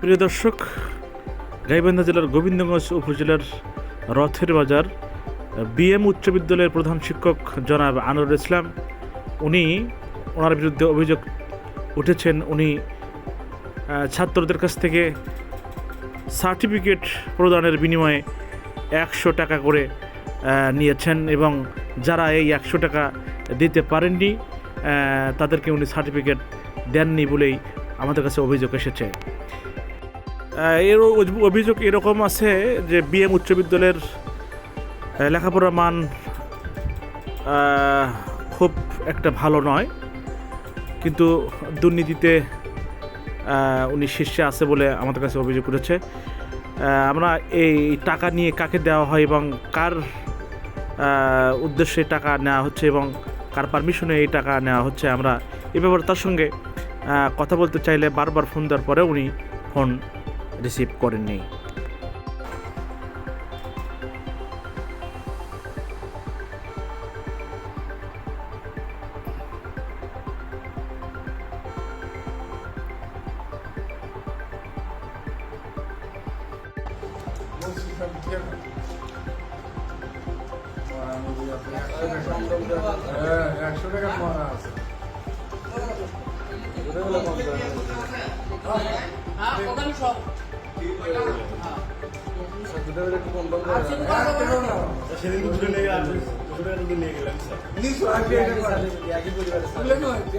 প্রিয় দর্শক, গাইবান্ধা জেলার গোবিন্দগঞ্জ উপজেলার রথের বাজার বিএম উচ্চ বিদ্যালয়ের প্রধান শিক্ষক জনাব আনোয়ারুল ইসলাম, ওনার বিরুদ্ধে অভিযোগ উঠেছেন। উনি ছাত্রদের কাছ থেকে সার্টিফিকেট প্রদানের বিনিময়ে 100 টাকা করে নিয়েছেন এবং যারা এই 100 টাকা দিতে পারেননি তাদেরকে উনি সার্টিফিকেট দেননি বলেই আমাদের কাছে অভিযোগ এসেছে। এর অভিযোগ এরকম আছে যে বিএম উচ্চ বিদ্যালয়ের লেখাপড়ার মান খুব একটা ভালো নয়, কিন্তু দুর্নীতিতে উনি শীর্ষে আছে বলে আমাদের কাছে অভিযোগ করেছে। আমরা এই টাকা নিয়ে কাকে দেওয়া হয় এবং কার উদ্দেশ্যে টাকা নেওয়া হচ্ছে এবং কার পারমিশনে এই টাকা নেওয়া হচ্ছে, আমরা এ ব্যাপারে তার সঙ্গে কথা বলতে চাইলে বারবার ফোন দেওয়ার পরে উনি ফোন রিসিভ করেননি।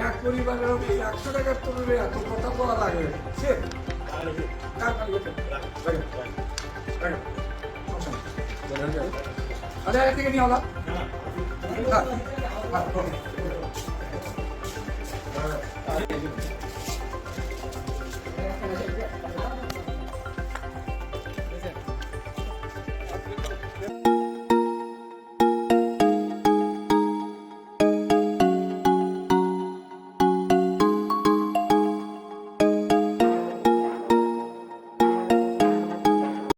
এক পরিবারের 100 টাকার তুলবে এত কথা বলা লাগে। থেকে নিয়ে হলো